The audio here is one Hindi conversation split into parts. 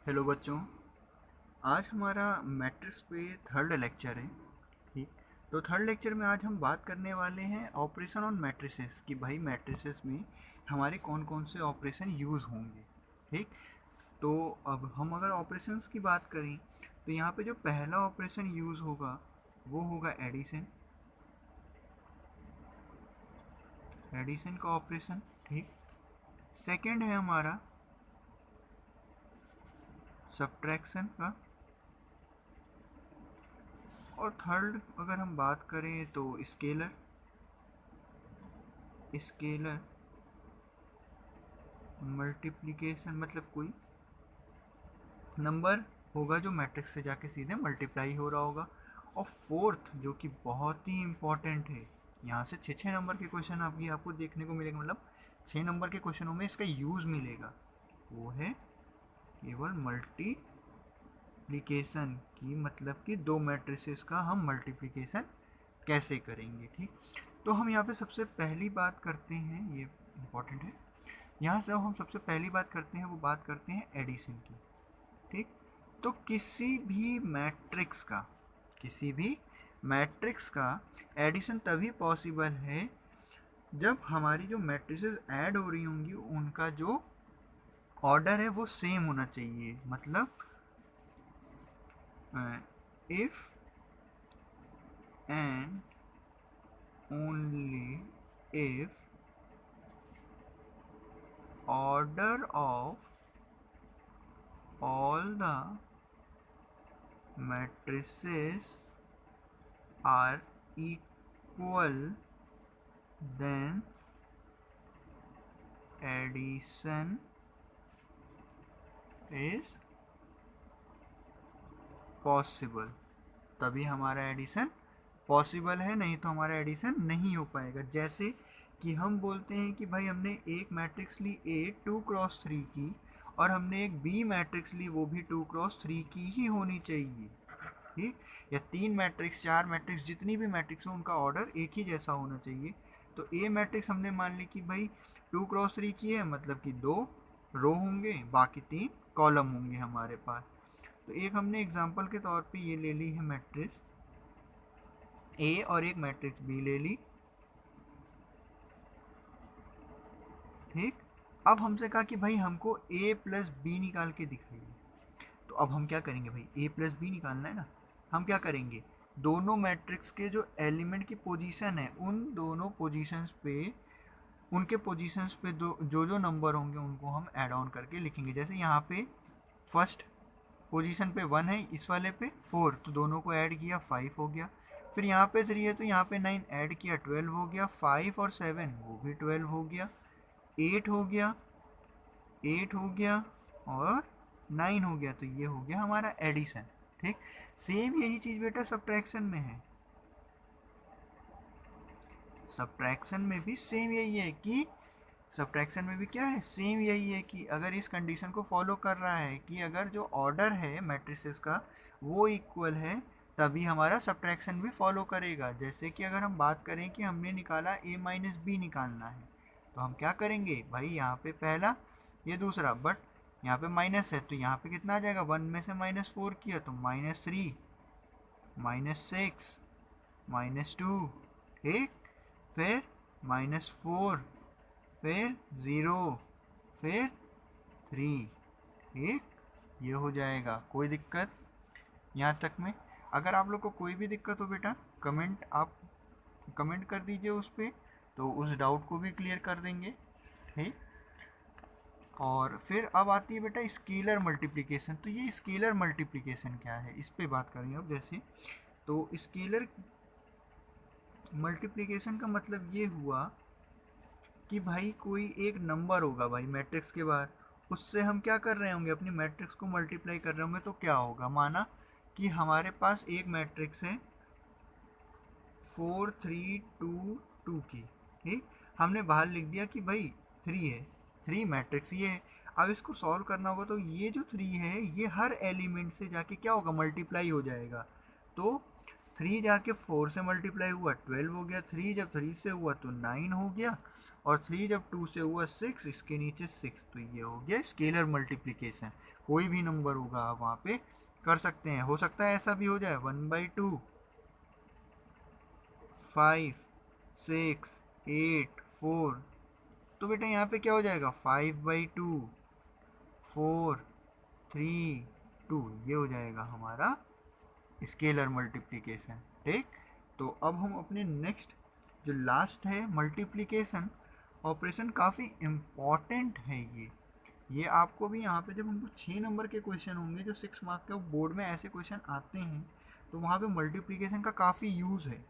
हेलो बच्चों। आज हमारा मैट्रिक्स पे थर्ड लेक्चर है। ठीक। तो थर्ड लेक्चर में आज हम बात करने वाले हैं ऑपरेशन ऑन मैट्रिसेस कि भाई मैट्रिसेस में हमारे कौन कौन से ऑपरेशन यूज़ होंगे। ठीक। तो अब हम अगर ऑपरेशंस की बात करें तो यहाँ पे जो पहला ऑपरेशन यूज़ होगा वो होगा एडिशन। एडिशन का ऑपरेशन। ठीक। सेकंड है हमारा सब्ट्रैक्शन का। और थर्ड अगर हम बात करें तो स्केलर। स्केलर मल्टीप्लिकेशन मतलब कोई नंबर होगा जो मैट्रिक्स से जाके सीधे मल्टीप्लाई हो रहा होगा। और फोर्थ जो कि बहुत ही इम्पॉर्टेंट है, यहाँ से छः नंबर के क्वेश्चन आपको देखने को मिलेगा, मतलब 6 नंबर के क्वेश्चनों में इसका यूज़ मिलेगा, वो है केवल मल्टीप्लिकेशन की, मतलब कि दो मैट्रिसेस का हम मल्टीप्लिकेशन कैसे करेंगे। ठीक। तो हम यहाँ पे सबसे पहली बात करते हैं, ये इम्पॉर्टेंट है, यहाँ से हम सबसे पहली बात करते हैं वो बात करते हैं एडिशन की। ठीक। तो किसी भी मैट्रिक्स का एडिशन तभी पॉसिबल है जब हमारी जो मैट्रिसेस ऐड हो रही होंगी उनका जो ऑर्डर है वो सेम होना चाहिए। मतलब if and only if order of all the matrices are equal, then addition is possible। तभी हमारा एडिशन पॉसिबल है, नहीं तो हमारा एडिशन नहीं हो पाएगा। जैसे कि हम बोलते हैं कि भाई हमने एक मैट्रिक्स ली A 2x3 की और हमने एक B मैट्रिक्स ली वो भी 2x3 की ही होनी चाहिए। ठीक। या 3 मैट्रिक्स 4 मैट्रिक्स जितनी भी मैट्रिक्स हो उनका ऑर्डर एक ही जैसा होना चाहिए। तो ए मैट्रिक्स हमने मान ली कि भाई 2x3 की है, मतलब कि 2 रो होंगे, बाकी 3 कॉलम होंगे हमारे पास। तो एक हमने एग्जांपल के तौर पे ये ले ली है मैट्रिक्स ए और एक मैट्रिक्स बी ले ली। ठीक। अब हमसे कहा कि भाई हमको ए प्लस बी निकाल के दिखाइए। तो अब हम क्या करेंगे, भाई ए प्लस बी निकालना है ना। हम क्या करेंगे, दोनों मैट्रिक्स के जो एलिमेंट की पोजीशन है उन दोनों पोजीशंस पे, उनके पोजीशंस पे जो जो नंबर होंगे उनको हम ऐड ऑन करके लिखेंगे। जैसे यहाँ पे फर्स्ट पोजीशन पे 1 है, इस वाले पे 4, तो दोनों को ऐड किया 5 हो गया। फिर यहाँ पे 3 है तो यहाँ पे 9 ऐड किया 12 हो गया। 5 और 7 वो भी 12 हो गया। 8 हो गया, 8 हो गया और 9 हो गया। तो ये हो गया हमारा एडिशन। ठीक। सेम यही चीज़ बेटा सब्ट्रैक्शन में है। सब्ट्रैक्शन में भी सेम यही है कि सब्ट्रैक्शन में भी क्या है, सेम यही है कि अगर इस कंडीशन को फॉलो कर रहा है कि अगर जो ऑर्डर है मैट्रिसेस का वो इक्वल है तभी हमारा सब्ट्रैक्शन भी फॉलो करेगा। जैसे कि अगर हम बात करें कि हमने निकाला a माइनस बी निकालना है, तो हम क्या करेंगे भाई, यहाँ पे पहला ये दूसरा, बट यहाँ पे माइनस है तो यहाँ पे कितना आ जाएगा, 1 में से -4 किया तो -3, -6, -2। ठीक। फिर -4, फिर 0, फिर 3। ठीक। ये हो जाएगा। कोई दिक्कत यहाँ तक में? अगर आप लोग को कोई भी दिक्कत हो बेटा आप कमेंट कर दीजिए उस पर, तो उस डाउट को भी क्लियर कर देंगे। ठीक। और फिर अब आती है बेटा स्केलर मल्टीप्लिकेशन। तो ये स्केलर मल्टीप्लिकेशन क्या है, इस पे बात करेंगे अब। जैसे तो स्केलर मल्टीप्लिकेशन का मतलब ये हुआ कि भाई कोई एक नंबर होगा भाई मैट्रिक्स के बाहर, उससे हम क्या कर रहे होंगे, अपनी मैट्रिक्स को मल्टीप्लाई कर रहे होंगे। तो क्या होगा, माना कि हमारे पास एक मैट्रिक्स है 4 3 2 2 की। ठीक। हमने बाहर लिख दिया कि भाई 3 है, 3 मैट्रिक्स ये है। अब इसको सॉल्व करना होगा तो ये जो 3 है ये हर एलिमेंट से जाके क्या होगा, मल्टीप्लाई हो जाएगा। तो 3 जाके 4 से मल्टीप्लाई हुआ 12 हो गया, 3 जब 3 से हुआ तो 9 हो गया, और 3 जब 2 से हुआ 6, इसके नीचे 6, तो ये हो गया स्केलर मल्टीप्लिकेशन। कोई भी नंबर होगा आप वहाँ पे कर सकते हैं। हो सकता है ऐसा भी हो जाए 1/2, 5, 6, 8, 4, तो बेटा यहाँ पे क्या हो जाएगा 5/2, 4, 3, 2, ये हो जाएगा हमारा स्केलर मल्टीप्लिकेशन। ठीक, तो अब हम अपने नेक्स्ट जो लास्ट है मल्टीप्लिकेशन ऑपरेशन, काफ़ी इम्पॉर्टेंट है ये आपको भी यहाँ पे जब हमको 6 नंबर के क्वेश्चन होंगे जो 6 मार्क के बोर्ड में ऐसे क्वेश्चन आते हैं, तो वहाँ पे मल्टीप्लिकेशन का काफ़ी यूज़ है,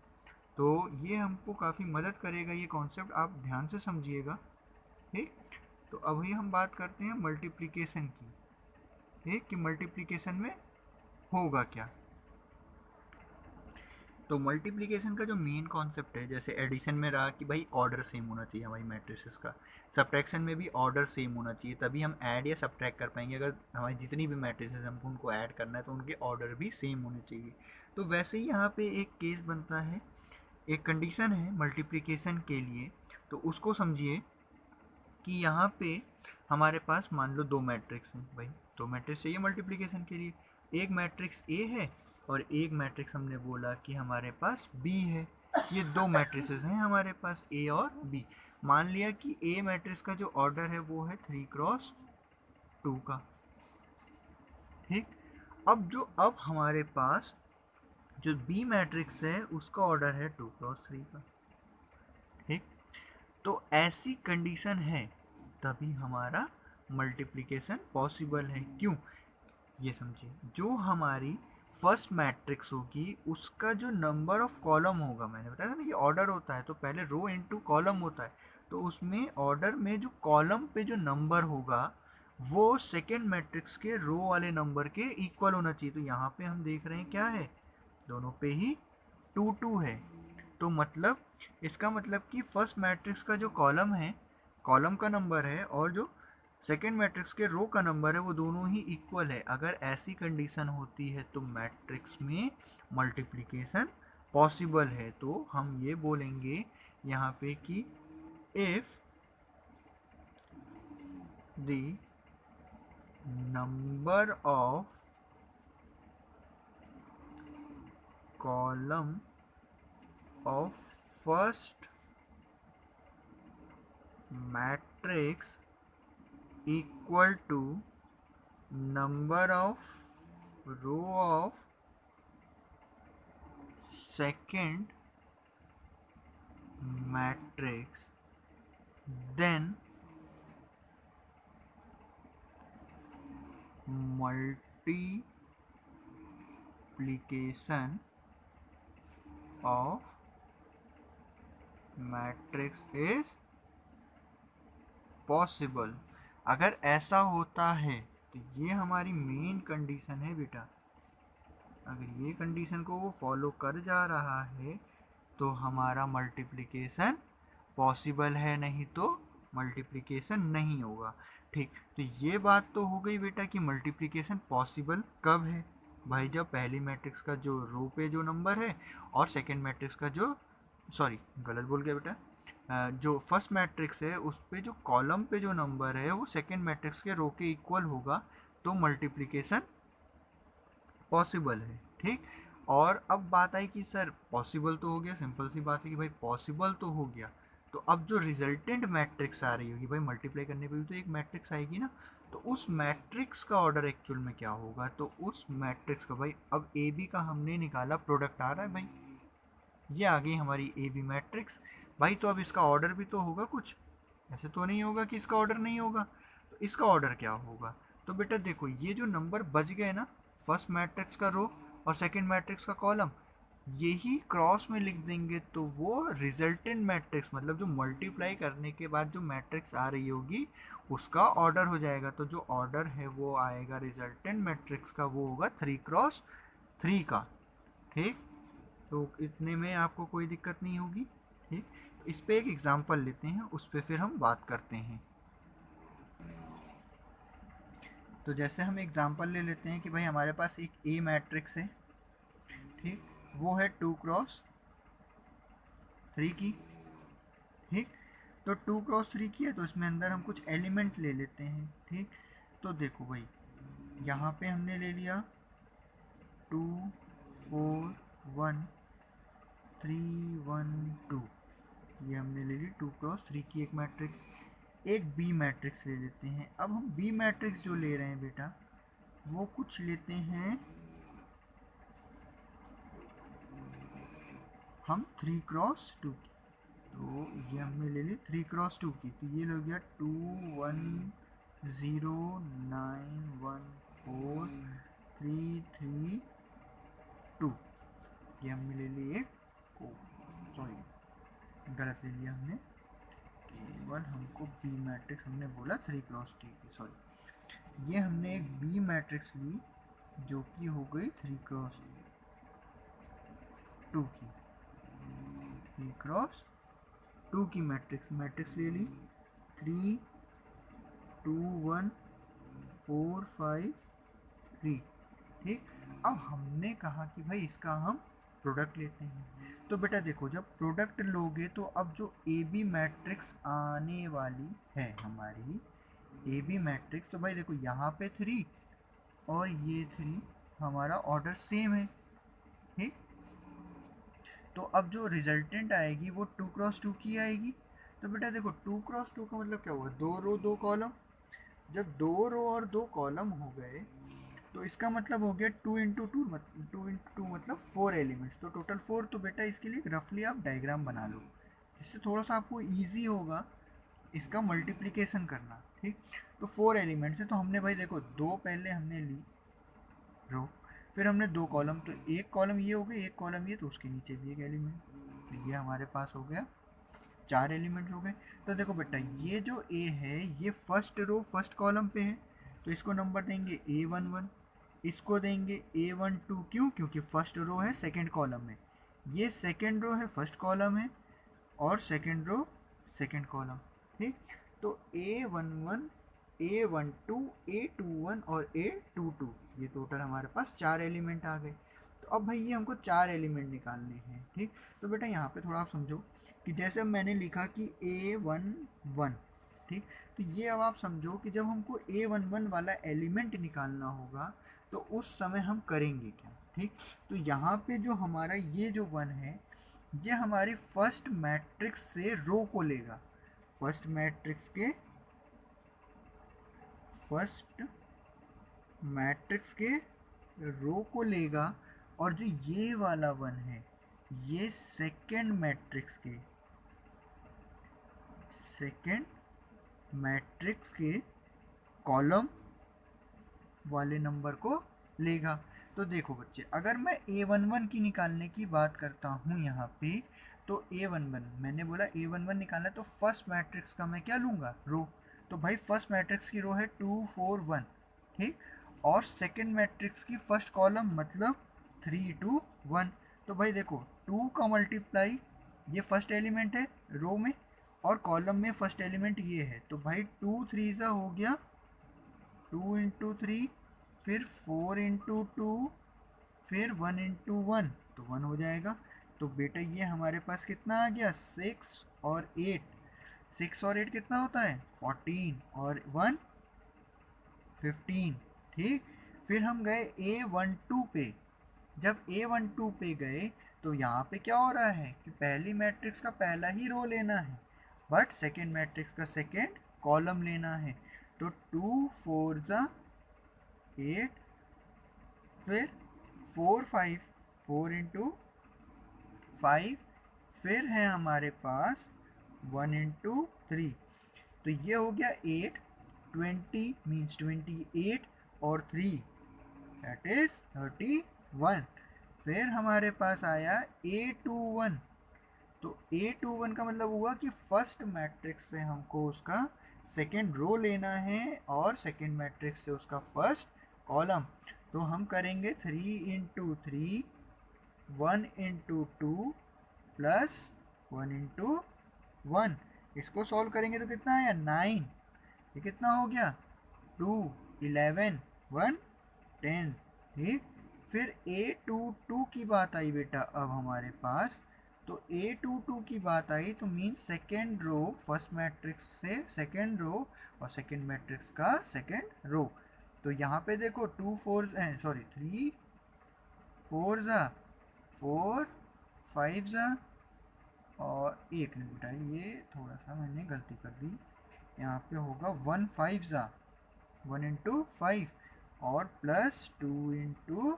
तो ये हमको काफ़ी मदद करेगा। ये कॉन्सेप्ट आप ध्यान से समझिएगा। ठीक, तो अभी हम बात करते हैं मल्टीप्लिकेशन की। ठीक, कि मल्टीप्लिकेशन में होगा क्या। तो मल्टीप्लिकेशन का जो मेन कॉन्सेप्ट है, जैसे एडिशन में रहा कि भाई ऑर्डर सेम होना चाहिए हमारी मैट्रिसेस का, सब्ट्रैक्शन में भी ऑर्डर सेम होना चाहिए, तभी हम ऐड या सब्ट्रैक्ट कर पाएंगे। अगर हमारी जितनी भी मैट्रिसेस हमको उनको ऐड करना है तो उनके ऑर्डर भी सेम होने चाहिए। तो वैसे ही यहाँ पे एक केस बनता है, एक कंडीशन है मल्टीप्लिकेशन के लिए, तो उसको समझिए कि यहाँ पे हमारे पास मान लो 2 मैट्रिक्स हैं। भाई 2 मैट्रिक्स चाहिए मल्टीप्लिकेशन के लिए, एक मैट्रिक्स ए है और एक मैट्रिक्स हमने बोला कि हमारे पास बी है। ये 2 मैट्रिसेस हैं हमारे पास, ए और बी। मान लिया कि ए मैट्रिक्स का जो ऑर्डर है वो है 3x2 का। ठीक, अब हमारे पास जो बी मैट्रिक्स है उसका ऑर्डर है 2x3 का। ठीक, तो ऐसी कंडीशन है तभी हमारा मल्टीप्लिकेशन पॉसिबल है। क्यों, ये समझिए, जो हमारी फर्स्ट मैट्रिक्स होगी उसका जो नंबर ऑफ कॉलम होगा, मैंने बताया था ना ये ऑर्डर होता है तो पहले रो इनटू कॉलम होता है, तो उसमें ऑर्डर में जो कॉलम पे जो नंबर होगा वो सेकेंड मैट्रिक्स के रो वाले नंबर के इक्वल होना चाहिए। तो यहाँ पे हम देख रहे हैं क्या है, दोनों पे ही 2 है। तो मतलब इसका मतलब कि फर्स्ट मैट्रिक्स का जो कॉलम है, कॉलम का नंबर है, और जो सेकेंड मैट्रिक्स के रो का नंबर है वो दोनों ही इक्वल है। अगर ऐसी कंडीशन होती है तो मैट्रिक्स में मल्टीप्लिकेशन पॉसिबल है। तो हम ये बोलेंगे यहाँ पे कि if the number of column of first matrix equal to number of row of second matrix, then multiplication of matrix is possible. अगर ऐसा होता है तो ये हमारी मेन कंडीशन है बेटा। अगर ये कंडीशन को वो फॉलो कर जा रहा है तो हमारा मल्टीप्लिकेशन पॉसिबल है, नहीं तो मल्टीप्लिकेशन नहीं होगा। ठीक, तो ये बात तो हो गई बेटा कि मल्टीप्लिकेशन पॉसिबल कब है। भाई जब पहली मैट्रिक्स का जो रो पे जो नंबर है और सेकेंड मैट्रिक्स का जो, सॉरी गलत बोल गया बेटा, जो फर्स्ट मैट्रिक्स है उस पे जो कॉलम पे जो नंबर है वो सेकेंड मैट्रिक्स के रो के इक्वल होगा, तो मल्टीप्लिकेशन पॉसिबल है। ठीक, और अब बात आई कि सर पॉसिबल तो हो गया, सिंपल सी बात है कि भाई पॉसिबल तो हो गया, तो अब जो रिजल्टेंट मैट्रिक्स आ रही होगी, भाई मल्टीप्लाई करने पे भी तो एक मैट्रिक्स आएगी ना, तो उस मैट्रिक्स का ऑर्डर एक्चुअल में क्या होगा। तो उस मैट्रिक्स का, भाई अब ए बी का हमने निकाला, प्रोडक्ट आ रहा है भाई, ये आ गई हमारी ए बी मैट्रिक्स। भाई तो अब इसका ऑर्डर भी तो होगा कुछ, ऐसे तो नहीं होगा कि इसका ऑर्डर नहीं होगा। तो इसका ऑर्डर क्या होगा, तो बेटा देखो ये जो नंबर बच गए ना, फर्स्ट मैट्रिक्स का रो और सेकंड मैट्रिक्स का कॉलम, यही क्रॉस में लिख देंगे तो वो रिजल्टेंट मैट्रिक्स, मतलब जो मल्टीप्लाई करने के बाद जो मैट्रिक्स आ रही होगी उसका ऑर्डर हो जाएगा। तो जो ऑर्डर है वो आएगा रिजल्टेंट मैट्रिक्स का, वो होगा 3x3 का। ठीक, तो इतने में आपको कोई दिक्कत नहीं होगी। ठीक, इस पे एक एग्जांपल लेते हैं, उस पे फिर हम बात करते हैं। तो जैसे हम एग्जांपल ले लेते हैं कि भाई हमारे पास एक ए मैट्रिक्स है। ठीक, वो है 2x3 की। ठीक, तो 2x3 की है तो इसमें अंदर हम कुछ एलिमेंट ले लेते हैं। ठीक, तो देखो भाई यहाँ पे हमने ले लिया 2 4 1 3 1 2, ये हमने ले ली 2x3 की एक मैट्रिक्स। एक बी मैट्रिक्स ले लेते हैं। अब हम बी मैट्रिक्स जो ले रहे हैं बेटा वो कुछ लेते हैं हम 3x2 की। तो ये हमने ले ली 3x2 की, तो ये हो गया 2 1 0 9 1 4 3 3 2। ये हमने ले ली एक, सॉरी गलत ले लिया हमने, केवल हमको बी मैट्रिक्स हमने बोला 3x2 की, सॉरी। ये हमने एक बी मैट्रिक्स ली जो कि हो गई 3x2 की, 3x2 की मैट्रिक्स ले ली 3 2 1 4 5 3। ठीक, अब हमने कहा कि भाई इसका हम प्रोडक्ट लेते हैं। तो बेटा देखो जब प्रोडक्ट लोगे तो अब जो ए बी मैट्रिक्स आने वाली है हमारी ए बी मैट्रिक्स, तो भाई देखो यहाँ पे 3 और ये 3 हमारा ऑर्डर सेम है। ठीक, तो अब जो रिजल्टेंट आएगी वो 2x2 की आएगी। तो बेटा देखो 2x2 का मतलब क्या हुआ, 2 रो 2 कॉलम। जब 2 रो और 2 कॉलम हो गए तो इसका मतलब हो गया 2 इंटू टू मतलब 4 एलिमेंट्स, तो टोटल 4। तो बेटा इसके लिए रफली आप डायग्राम बना लो जिससे थोड़ा सा आपको ईजी होगा इसका मल्टीप्लिकेशन करना। ठीक, तो 4 एलिमेंट्स है, तो हमने भाई देखो 2 पहले हमने ली रो, फिर हमने 2 कॉलम, तो एक कॉलम ये हो गई, एक कॉलम ये, तो उसके नीचे भी एक एलिमेंट, तो ये हमारे पास हो गया 4 एलिमेंट्स हो गए। तो देखो बेटा ये जो ए है ये फर्स्ट रो फर्स्ट कॉलम पे है, तो इसको नंबर देंगे A11, इसको देंगे A12। क्यों? क्योंकि फर्स्ट रो है सेकंड कॉलम में, ये सेकंड रो है फर्स्ट कॉलम है, और सेकंड रो सेकंड कॉलम। ठीक, तो A11 A12 A21 और A22, ये टोटल हमारे पास 4 एलिमेंट आ गए। तो अब भाई ये हमको 4 एलिमेंट निकालने हैं। ठीक, तो बेटा यहाँ पे थोड़ा आप समझो कि जैसे मैंने लिखा कि A11, ठीक, तो ये अब आप समझो कि जब हमको A11 वाला एलिमेंट निकालना होगा तो उस समय हम करेंगे क्या। ठीक, तो यहाँ पे जो हमारा ये जो 1 है ये हमारी फर्स्ट मैट्रिक्स से रो को लेगा, फर्स्ट मैट्रिक्स के रो को लेगा, और जो ये वाला 1 है ये सेकंड मैट्रिक्स के कॉलम वाले नंबर को लेगा। तो देखो बच्चे अगर मैं A11 की निकालने की बात करता हूँ यहाँ पे, तो A11 मैंने बोला A11 निकालना है तो फर्स्ट मैट्रिक्स का मैं क्या लूँगा, रो। तो भाई फर्स्ट मैट्रिक्स की रो है 2 4 1, ठीक, और सेकंड मैट्रिक्स की फर्स्ट कॉलम मतलब 3 2 1। तो भाई देखो 2 का मल्टीप्लाई ये फर्स्ट एलिमेंट है रो में, और कॉलम में फर्स्ट एलिमेंट ये है, तो भाई 2 3 सा हो गया 2 इंटू 3, फिर 4 इंटू 2, फिर 1 इंटू 1, तो 1 हो जाएगा। तो बेटा ये हमारे पास कितना आ गया 6 और 8, 6 और 8 कितना होता है 14, और 1 15। ठीक, फिर हम गए A12 पे, जब A12 पे गए तो यहाँ पे क्या हो रहा है कि पहली मैट्रिक्स का पहला ही रो लेना है, बट सेकेंड मैट्रिक्स का सेकेंड कॉलम लेना है। तो 2 4 8, फिर 4 5, 4 इंटू 5, फिर है हमारे पास 1 इंटू 3, तो ये हो गया 8, 20 मीन्स 28 और 3 दैट इज 31। फिर हमारे पास आया A21, तो A21 का मतलब हुआ कि फर्स्ट मैट्रिक्स से हमको उसका सेकेंड रो लेना है और सेकेंड मैट्रिक्स से उसका फर्स्ट कॉलम। तो हम करेंगे 3 इंटू 3, 1 इंटू 2 प्लस 1 इंटू 1, इसको सॉल्व करेंगे तो कितना आया 9, ये कितना हो गया 2 11 1 10। ठीक, फिर A22 की बात आई बेटा अब हमारे पास, तो A22 की बात आई तो mean second row first matrix से सेकेंड रो और सेकेंड मैट्रिक्स का सेकेंड रो। तो यहाँ पे देखो 2 4 सॉरी 3 4 ज़ा 4 5 ज़ा और एक नहीं बेटा, ये थोड़ा सा मैंने गलती कर दी, यहाँ पे होगा 1 5 ज़ा 1 इंटू 5 और प्लस 2 इंटू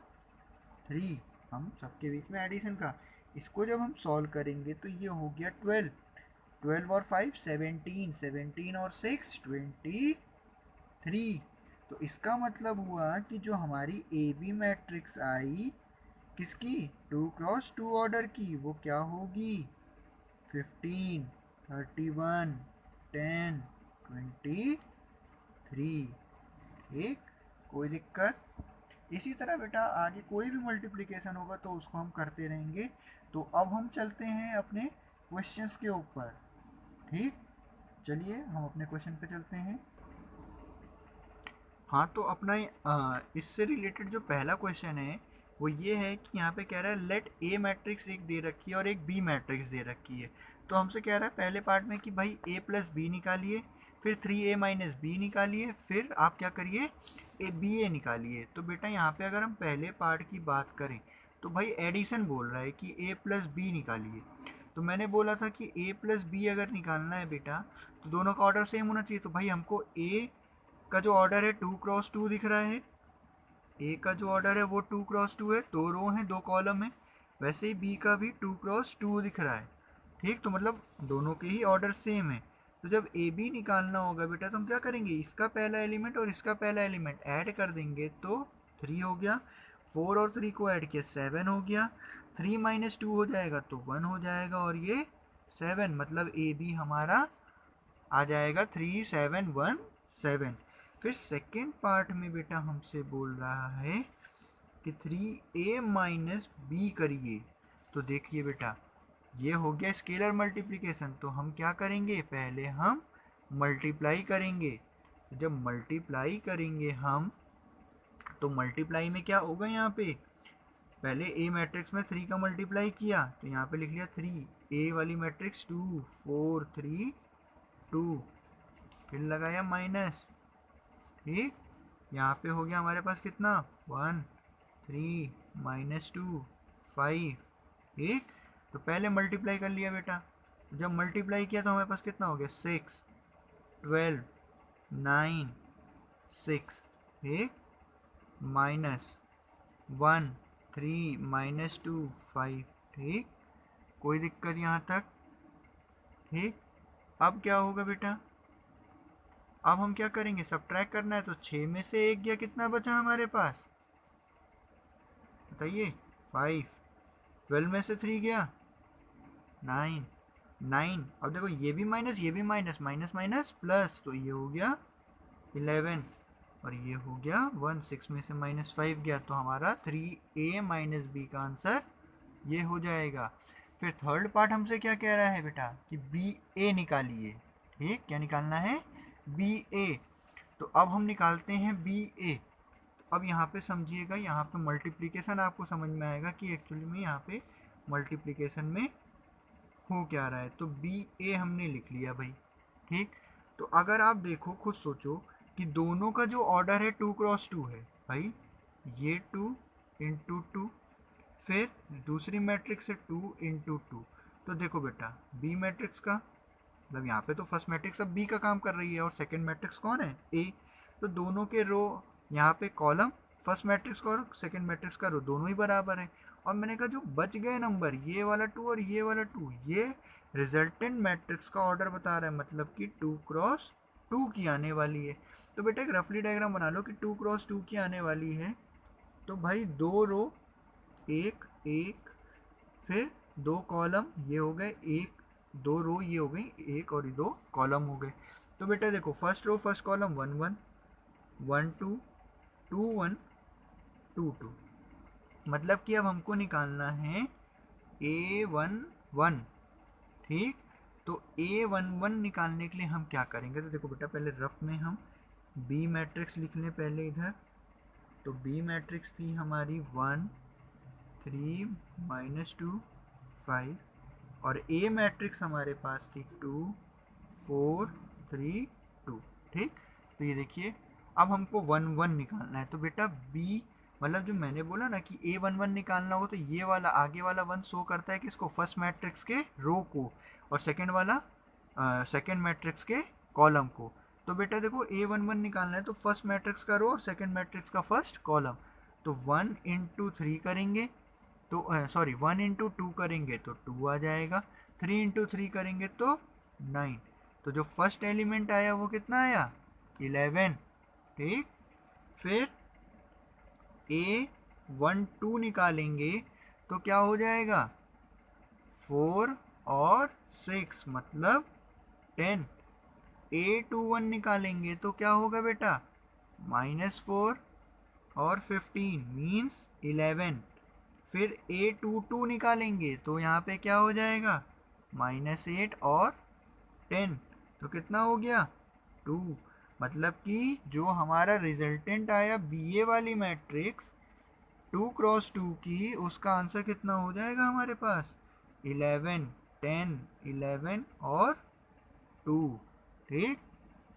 3, हम सबके बीच में एडिशन का। इसको जब हम सॉल्व करेंगे तो ये हो गया 12, 12 और 5 17, 17 और 6 23। तो इसका मतलब हुआ कि जो हमारी ए बी मैट्रिक्स आई किसकी, 2 क्रॉस 2 ऑर्डर की, वो क्या होगी 15 31 10 23। ठीक, कोई दिक्कत। इसी तरह बेटा आगे कोई भी मल्टीप्लिकेशन होगा तो उसको हम करते रहेंगे। तो अब हम चलते हैं अपने क्वेश्चंस के ऊपर। ठीक, चलिए हम अपने क्वेश्चन पे चलते हैं। हाँ, तो अपना इससे रिलेटेड जो पहला क्वेश्चन है वो ये है कि यहाँ पे कह रहा है लेट ए मैट्रिक्स एक दे रखी है और एक बी मैट्रिक्स दे रखी है। तो हमसे कह रहा है पहले पार्ट में कि भाई ए प्लस बी निकालिए, फिर 3a माइनस बी निकालिए, फिर आप क्या करिए ए बी ए निकालिए। तो बेटा यहाँ पे अगर हम पहले पार्ट की बात करें तो भाई एडिशन बोल रहा है कि ए प्लस बी निकालिए। तो मैंने बोला था कि ए प्लस बी अगर निकालना है बेटा तो दोनों का ऑर्डर सेम होना चाहिए। तो भाई हमको ए का जो ऑर्डर है 2 क्रॉस 2 दिख रहा है, ए का जो ऑर्डर है वो 2 क्रॉस 2 है, 2 रो हैं 2 कॉलम है। वैसे ही बी का भी 2 क्रॉस 2 दिख रहा है। ठीक, तो मतलब दोनों के ही ऑर्डर सेम है। तो जब ए बी निकालना होगा बेटा तो हम क्या करेंगे, इसका पहला एलिमेंट और इसका पहला एलिमेंट ऐड कर देंगे तो 3 हो गया, 4 और 3 को ऐड किया 7 हो गया, 3 माइनस 2 हो जाएगा तो 1 हो जाएगा और ये 7, मतलब ए बी हमारा आ जाएगा 3 7 1 7। फिर सेकेंड पार्ट में बेटा हमसे बोल रहा है कि 3a माइनस बी करिए। तो देखिए बेटा ये हो गया स्केलर मल्टीप्लिकेशन, तो हम क्या करेंगे, पहले हम मल्टीप्लाई करेंगे। जब मल्टीप्लाई करेंगे हम तो मल्टीप्लाई में क्या होगा, यहाँ पे पहले ए मैट्रिक्स में 3 का मल्टीप्लाई किया तो यहाँ पे लिख लिया 3, ए वाली मैट्रिक्स 2 4 3 2, फिर लगाया माइनस। ठीक, यहाँ पे हो गया हमारे पास कितना 1 3 माइनस 2 5। ठीक, तो पहले मल्टीप्लाई कर लिया बेटा, जब मल्टीप्लाई किया तो हमारे पास कितना हो गया 6 12 9 6। ठीक, माइनस 1 3 माइनस 2 5। ठीक, कोई दिक्कत यहाँ तक। ठीक, अब क्या होगा बेटा, अब हम क्या करेंगे, सब्ट्रैक्ट करना है तो 6 में से 1 गया, कितना बचा हमारे पास बताइए 5, 12 में से 3 गया 9 9। अब देखो ये भी माइनस ये भी माइनस, माइनस माइनस प्लस, तो ये हो गया 11 और ये हो गया 1, 6 में से माइनस 5 गया, तो हमारा 3a माइनस बी का आंसर ये हो जाएगा। फिर थर्ड पार्ट हमसे क्या कह रहा है बेटा कि बी ए निकालिए। ठीक, क्या निकालना है, बी ए। तो अब हम निकालते हैं बी ए। अब यहाँ पे समझिएगा, यहाँ पे मल्टीप्लिकेशन आपको समझ में आएगा कि एक्चुअली में यहाँ पे मल्टीप्लिकेशन में हो क्या रहा है। तो बी ए हमने लिख लिया भाई। ठीक, तो अगर आप देखो खुद सोचो कि दोनों का जो ऑर्डर है 2 क्रॉस 2 है भाई, ये 2 इंटू 2, फिर दूसरी मैट्रिक्स है 2 इंटू 2। तो देखो बेटा बी मैट्रिक्स का मतलब यहाँ पे तो फर्स्ट मैट्रिक्स अब बी का काम कर रही है और सेकंड मैट्रिक्स कौन है, ए। तो दोनों के रो यहाँ पे कॉलम फर्स्ट मैट्रिक्स का और सेकंड मैट्रिक्स का रो दोनों ही बराबर है। और मैंने कहा जो बच गए नंबर ये वाला 2 और ये वाला 2, ये रिजल्टेंट मैट्रिक्स का ऑर्डर बता रहा है, मतलब कि 2 क्रॉस 2 की आने वाली है। तो बेटा एक रफली डायग्राम बना लो कि 2 क्रॉस 2 की आने वाली है। तो भाई 2 रो 1 1, फिर 2 कॉलम ये हो गए, 1 2 रो ये हो गई, 1 और 2 कॉलम हो गए। तो बेटा देखो फर्स्ट रो फर्स्ट कॉलम 1 1 1 2 2 1 2 2, मतलब कि अब हमको निकालना है A1 1। ठीक, तो A11 निकालने के लिए हम क्या करेंगे, तो देखो बेटा पहले रफ में हम B मैट्रिक्स लिख लें पहले इधर। तो बी मैट्रिक्स थी हमारी 1 3 -2 5, और ए मैट्रिक्स हमारे पास थी 2 4 3 2। ठीक, तो ये देखिए अब हमको 1 1 निकालना है। तो बेटा बी मतलब जो मैंने बोला ना कि ए 1 1 निकालना हो, तो ये वाला आगे वाला 1 शो करता है कि इसको फर्स्ट मैट्रिक्स के रो को, और सेकंड वाला सेकंड मैट्रिक्स के कॉलम को। तो बेटा देखो ए 1 1 निकालना है तो फर्स्ट मैट्रिक्स का रो और सेकंड मैट्रिक्स का फर्स्ट कॉलम। तो 1 इंटू 3 करेंगे तो सॉरी 1 इंटू 2 करेंगे तो 2 आ जाएगा, 3 इंटू 3 करेंगे तो 9। तो जो फर्स्ट एलिमेंट आया वो कितना आया 11। ठीक, फिर ए 1 2 निकालेंगे तो क्या हो जाएगा 4 और 6 मतलब 10। ए 2 1 निकालेंगे तो क्या होगा बेटा -4 और 15 मीन्स 11। फिर ए 2 2 निकालेंगे तो यहाँ पे क्या हो जाएगा -8 और 10, तो कितना हो गया 2। मतलब कि जो हमारा रिजल्टेंट आया बी ए वाली मैट्रिक्स 2 क्रॉस 2 की, उसका आंसर कितना हो जाएगा हमारे पास 11 10 11 और 2। ठीक,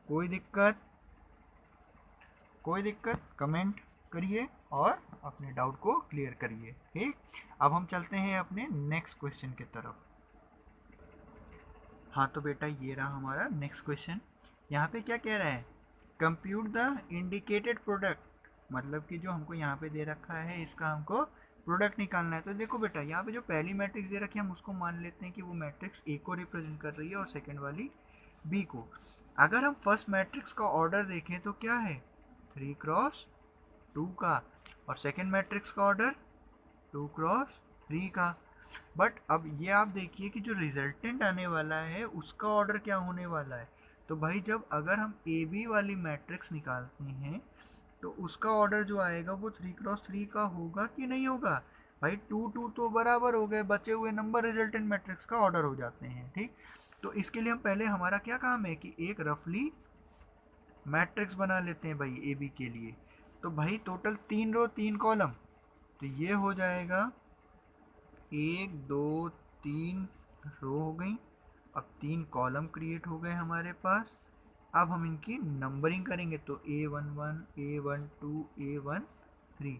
कोई दिक्कत कमेंट करिए और अपने डाउट को क्लियर करिए। ठीक, अब हम चलते हैं अपने नेक्स्ट क्वेश्चन की तरफ। हाँ तो बेटा ये रहा हमारा नेक्स्ट क्वेश्चन। यहाँ पे क्या कह रहा है, कंप्यूट द इंडिकेटेड प्रोडक्ट, मतलब कि जो हमको यहाँ पे दे रखा है इसका हमको प्रोडक्ट निकालना है। तो देखो बेटा यहाँ पे जो पहली मैट्रिक्स दे रखी है हम उसको मान लेते हैं कि वो मैट्रिक्स ए को रिप्रेजेंट कर रही है और सेकंड वाली बी को। अगर हम फर्स्ट मैट्रिक्स का ऑर्डर देखें तो क्या है 3 क्रॉस 2 का, और सेकंड मैट्रिक्स का ऑर्डर 2 क्रॉस 3 का। बट अब ये आप देखिए कि जो रिजल्टेंट आने वाला है उसका ऑर्डर क्या होने वाला है। तो भाई जब अगर हम ए बी वाली मैट्रिक्स निकालते हैं तो उसका ऑर्डर जो आएगा वो 3 क्रॉस 3 का होगा कि नहीं होगा। भाई 2 2 तो बराबर हो गए, बचे हुए नंबर रिजल्टेंट मैट्रिक्स का ऑर्डर हो जाते हैं। ठीक, तो इसके लिए हम पहले हमारा क्या काम है कि एक रफली मैट्रिक्स बना लेते हैं भाई ए बी के लिए। तो भाई टोटल 3 रो 3 कॉलम, तो ये हो जाएगा 1 2 3 रो हो गई। अब 3 कॉलम क्रिएट हो गए हमारे पास। अब हम इनकी नंबरिंग करेंगे तो A11 A12 A13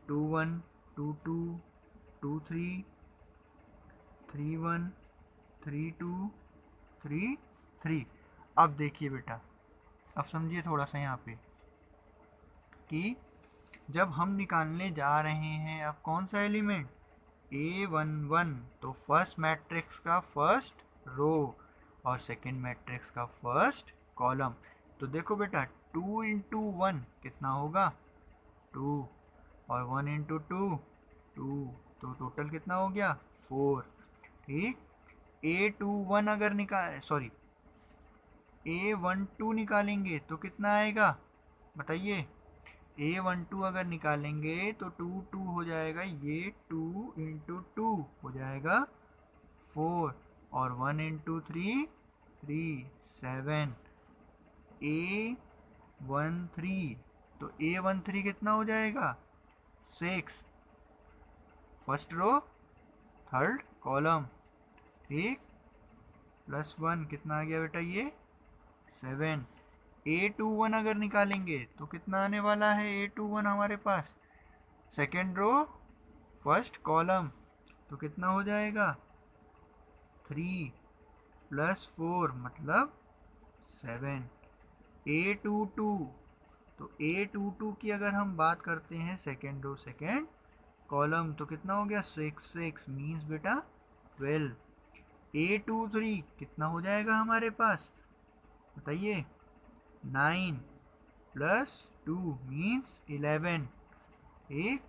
21 22 23 31 32 33। अब देखिए बेटा, अब समझिए थोड़ा सा यहाँ पे कि जब हम निकालने जा रहे हैं अब कौन सा एलिमेंट A11, तो फर्स्ट मैट्रिक्स का फर्स्ट रो और सेकंड मैट्रिक्स का फर्स्ट कॉलम। तो देखो बेटा 2 इंटू 1 कितना होगा 2, और 1 इंटू 2 2, तो टोटल कितना हो गया 4। ठीक, A21 अगर निकाल सॉरी A12 निकालेंगे तो कितना आएगा बताइए। A12 अगर निकालेंगे तो 2 2 हो जाएगा, ये 2 इंटू 2 हो जाएगा 4, और 1 इंटू 3 3 7 A13, तो A13 कितना हो जाएगा 6, फर्स्ट रो थर्ड कॉलम। ठीक, +1 कितना आ गया बेटा ये 7। A21 अगर निकालेंगे तो कितना आने वाला है A21 हमारे पास सेकेंड रो फर्स्ट कॉलम, तो कितना हो जाएगा 3 + 4 मतलब 7। A22, तो A22 की अगर हम बात करते हैं सेकेंड रो सेकेंड कॉलम, तो कितना हो गया 6 6 मीन्स बेटा 12। A23 कितना हो जाएगा हमारे पास बताइए 9 + 2 मीन्स 11। ठीक,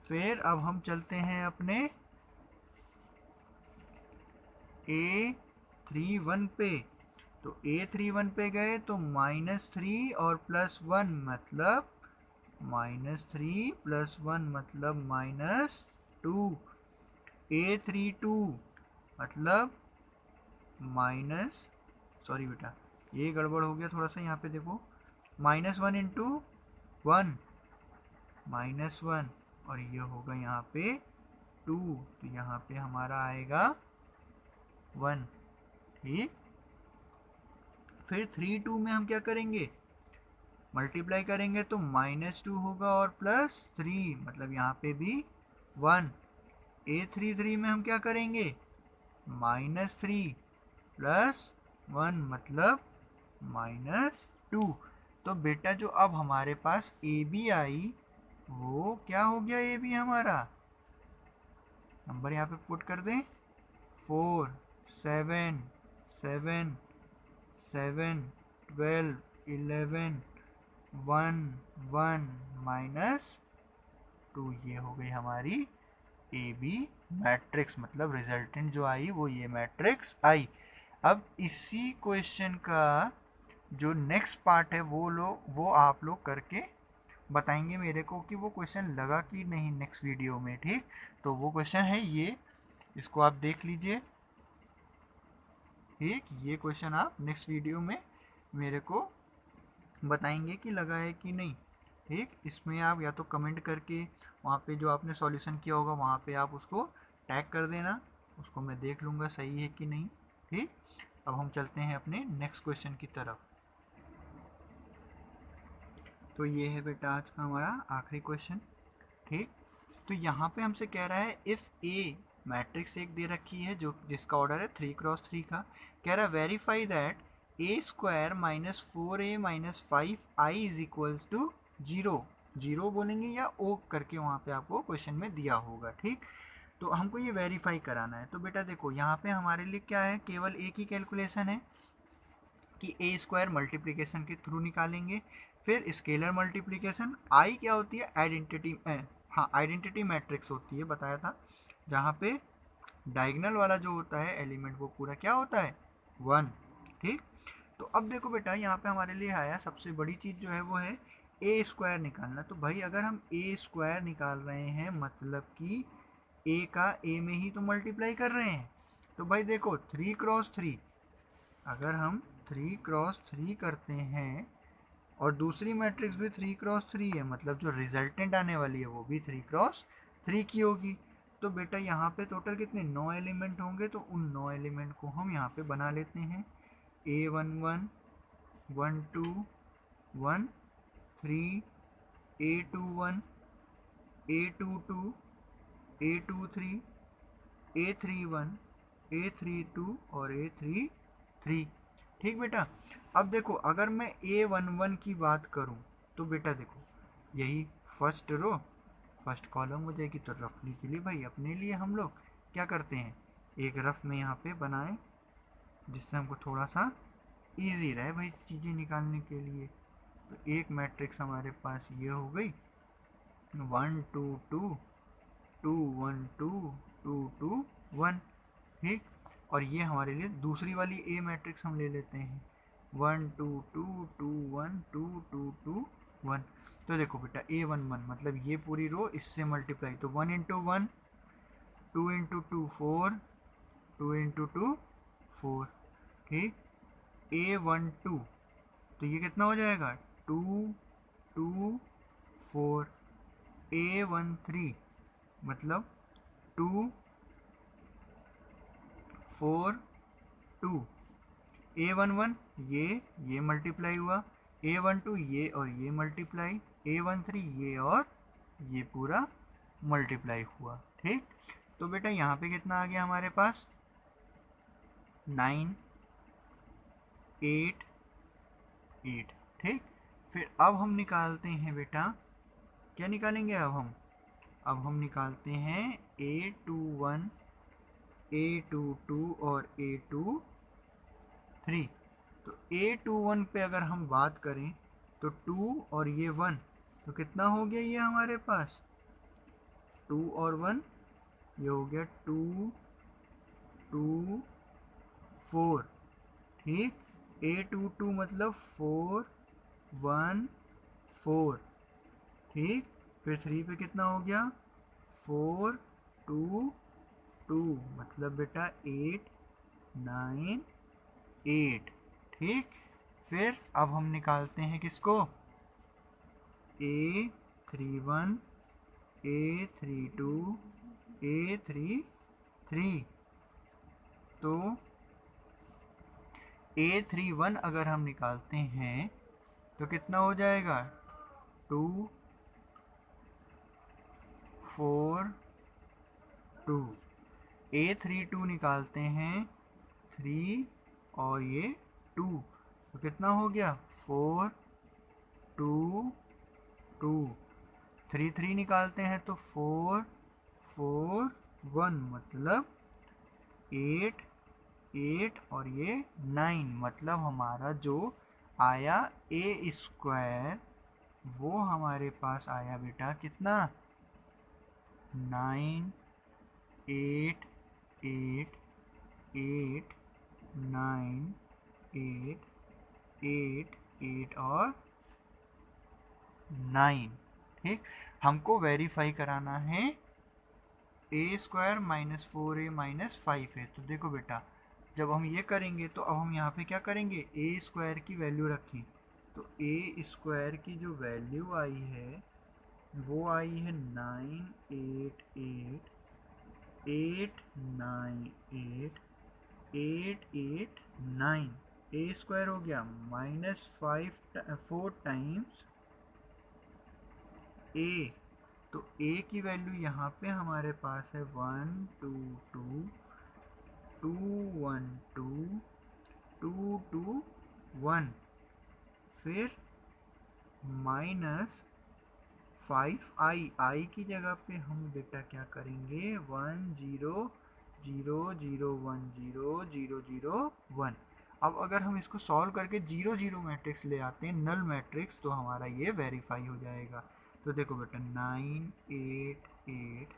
फिर अब हम चलते हैं अपने A31 पे। तो A31 पे गए तो -3 और +1 मतलब -3 + 1 मतलब -2। A32 मतलब माइनस सॉरी बेटा ये गड़बड़ हो गया थोड़ा सा, यहाँ पे देखो -1 इंटू 1 -1 और ये होगा यहाँ पे 2, तो यहाँ पे हमारा आएगा 1। ठीक, फिर 3 2 में हम क्या करेंगे, मल्टीप्लाई करेंगे तो -2 होगा और +3, मतलब यहाँ पे भी 1। A3 में हम क्या करेंगे, -3 +1 मतलब -2। तो बेटा जो अब हमारे पास ए बी आई वो क्या हो गया, ए बी हमारा नंबर यहाँ पे पुट कर दें, 4 7 7 7 12 11 1 1 -2, ये हो गई हमारी ए बी मैट्रिक्स, मतलब रिजल्टेंट जो आई वो ये मैट्रिक्स आई। अब इसी क्वेश्चन का जो नेक्स्ट पार्ट है वो आप लोग करके बताएंगे मेरे को कि वो क्वेश्चन लगा कि नहीं नेक्स्ट वीडियो में। ठीक, तो वो क्वेश्चन है ये, इसको आप देख लीजिए। ठीक, ये क्वेश्चन आप नेक्स्ट वीडियो में मेरे को बताएंगे कि लगा है कि नहीं। ठीक, इसमें आप या तो कमेंट करके वहाँ पे जो आपने सॉल्यूशन किया होगा वहाँ पे आप उसको टैग कर देना, उसको मैं देख लूँगा सही है कि नहीं। ठीक, अब हम चलते हैं अपने नेक्स्ट क्वेश्चन की तरफ। तो ये है बेटा आज का हमारा आखिरी क्वेश्चन। ठीक, तो यहाँ पे हमसे कह रहा है इफ़ ए मैट्रिक्स एक दे रखी है जो जिसका ऑर्डर है 3×3 का, कह रहा है verify that a² -4a - 5i is equals to 0। 0 बोलेंगे या ओ करके वहाँ पे आपको क्वेश्चन में दिया होगा। ठीक, तो हमको ये वेरीफाई कराना है। तो बेटा देखो यहाँ पे हमारे लिए क्या है, केवल एक ही कैलकुलेशन है कि a² मल्टीप्लिकेशन के थ्रू निकालेंगे, फिर स्केलर मल्टीप्लिकेशन। आई क्या होती है, आइडेंटिटी, हाँ आइडेंटिटी मैट्रिक्स होती है, बताया था, जहाँ पे डायगोनल वाला जो होता है एलिमेंट वो पूरा क्या होता है 1। ठीक, तो अब देखो बेटा यहाँ पे हमारे लिए आया सबसे बड़ी चीज़ जो है वो है a² निकालना। तो भाई अगर हम a² निकाल रहे हैं मतलब कि a का a में ही तो मल्टीप्लाई कर रहे हैं। तो भाई देखो 3×3, अगर हम 3×3 करते हैं और दूसरी मैट्रिक्स भी 3×3 है, मतलब जो रिजल्टेंट आने वाली है वो भी 3×3 की होगी। तो बेटा यहाँ पे टोटल कितने 9 एलिमेंट होंगे, तो उन 9 एलिमेंट को हम यहाँ पे बना लेते हैं। A11 12 1 3 A21 A22 A23 A31 A32 और A33। ठीक बेटा, अब देखो अगर मैं A11 की बात करूं तो बेटा देखो यही फर्स्ट रो फर्स्ट कॉलम हो जाएगी। तो रफली के लिए भाई अपने लिए हम लोग क्या करते हैं, एक रफ में यहाँ पे बनाएं जिससे हमको थोड़ा सा इजी रहे भाई चीज़ें निकालने के लिए। तो एक मैट्रिक्स हमारे पास ये हो गई 1 2 2 2 1 2 2 2 1। ठीक, और ये हमारे लिए दूसरी वाली ए मैट्रिक्स हम ले लेते हैं 1 2 2 2 1 2 2 2 1। तो देखो बेटा A11 मतलब ये पूरी रो इससे मल्टीप्लाई, तो 1 × 1 2 × 2 4 2 × 2 4। ठीक, A12 तो ये कितना हो जाएगा 2 2 4। A13 मतलब 2 4 2। A11 ये मल्टीप्लाई हुआ, A12 ये और ये मल्टीप्लाई, A13 ये और ये पूरा मल्टीप्लाई हुआ। ठीक, तो बेटा यहाँ पे कितना आ गया हमारे पास 9 8 8। ठीक, फिर अब हम निकालते हैं बेटा, क्या निकालेंगे अब हम निकालते हैं A21 A22 और A23। तो A21 पे अगर हम बात करें तो 2 और ये 1, तो कितना हो गया ये हमारे पास 2 और 1, ये हो गया 2 2 4। ठीक, A22 मतलब 4 1 4। ठीक, फिर 3 पे कितना हो गया 4 2 2 मतलब बेटा 8 9 8। ठीक, फिर अब हम निकालते हैं किसको A A31 A32 A33। तो A31 अगर हम निकालते हैं तो कितना हो जाएगा 2 4 2। A32 निकालते हैं 3 और ये 2, तो कितना हो गया 4 2 2। 3 3 निकालते हैं तो 4 4 1, मतलब 8 8 और ये 9, मतलब हमारा जो आया ए स्क्वायर वो हमारे पास आया बेटा कितना 9 8 8 8 9 8 8 8 और 9। ठीक, हमको वेरीफाई कराना है ए square minus 4a minus 5a। तो देखो बेटा जब हम ये करेंगे तो अब हम यहाँ पे क्या करेंगे ए स्क्वायर की वैल्यू रखी, तो ए स्क्वायर की जो वैल्यू आई है वो आई है 9 8 8 8 9 8 8 8 9। ए स्क्वायर हो गया माइनस 4 टाइम्स ए। तो ए की वैल्यू यहाँ पे हमारे पास है 1 2 2 2 1 2 2 2 1, फिर माइनस 5i की जगह पे हम बेटा क्या करेंगे 1 0 0 0 1 0 0 0 1। अब अगर हम इसको सॉल्व करके 0 0 मैट्रिक्स ले आते हैं नल मैट्रिक्स, तो हमारा ये वेरीफाई हो जाएगा। तो देखो बेटा 9 8 8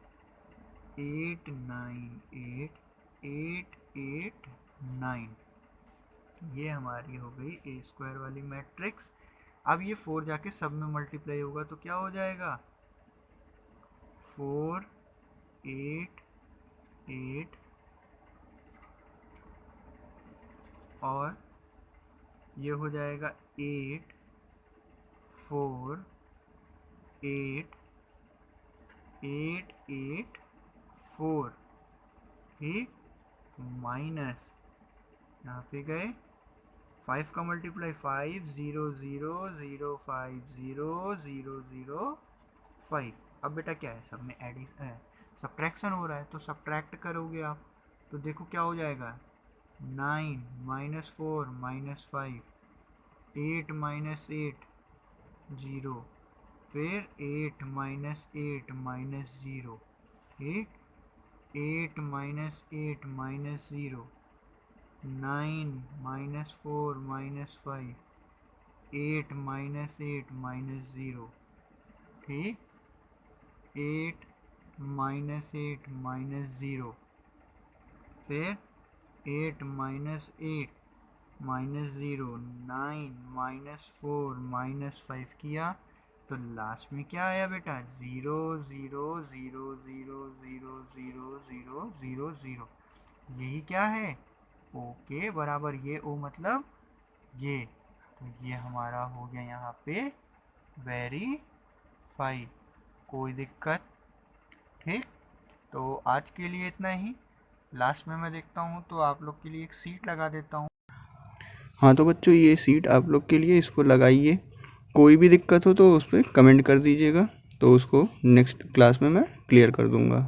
8 9 8 8 8 9, ये हमारी हो गई ए स्क्वायर वाली मैट्रिक्स। अब ये 4 जाके सब में मल्टीप्लाई होगा तो क्या हो जाएगा 4 8 8 और ये हो जाएगा 8 4 8 8 8 4। ठीक, माइनस यहाँ पे गए 5 का मल्टीप्लाई 5 0 0 0 5 0 0 0 5। अब बेटा क्या है सब में एडिशन सब्ट्रैक्शन हो रहा है, तो सब्ट्रैक्ट करोगे आप तो देखो क्या हो जाएगा 9 माइनस 4 माइनस 5 8 माइनस 8 0, फिर 8 माइनस 8 माइनस 0। ठीक, 8 minus 8 minus 0 9 minus 4 minus 5 8 minus 8 minus 0। ठीक, 8 माइनस 8 माइनस 0, फिर 8 माइनस 8 माइनस 0 9 माइनस 4 माइनस 5 किया तो लास्ट में क्या आया बेटा 0 0 0 0 0 0 0 0 0। यही क्या है ओ के बराबर, ये ओ मतलब ये, तो ये हमारा हो गया यहाँ पे वेरीफाई, कोई दिक्कत। ठीक, तो आज के लिए इतना ही। लास्ट में मैं देखता हूँ तो आप लोग के लिए एक सीट लगा देता हूँ। हाँ तो बच्चों ये सीट आप लोग के लिए, इसको लगाइए। कोई भी दिक्कत हो तो उस पर कमेंट कर दीजिएगा, तो उसको नेक्स्ट क्लास में मैं क्लियर कर दूँगा।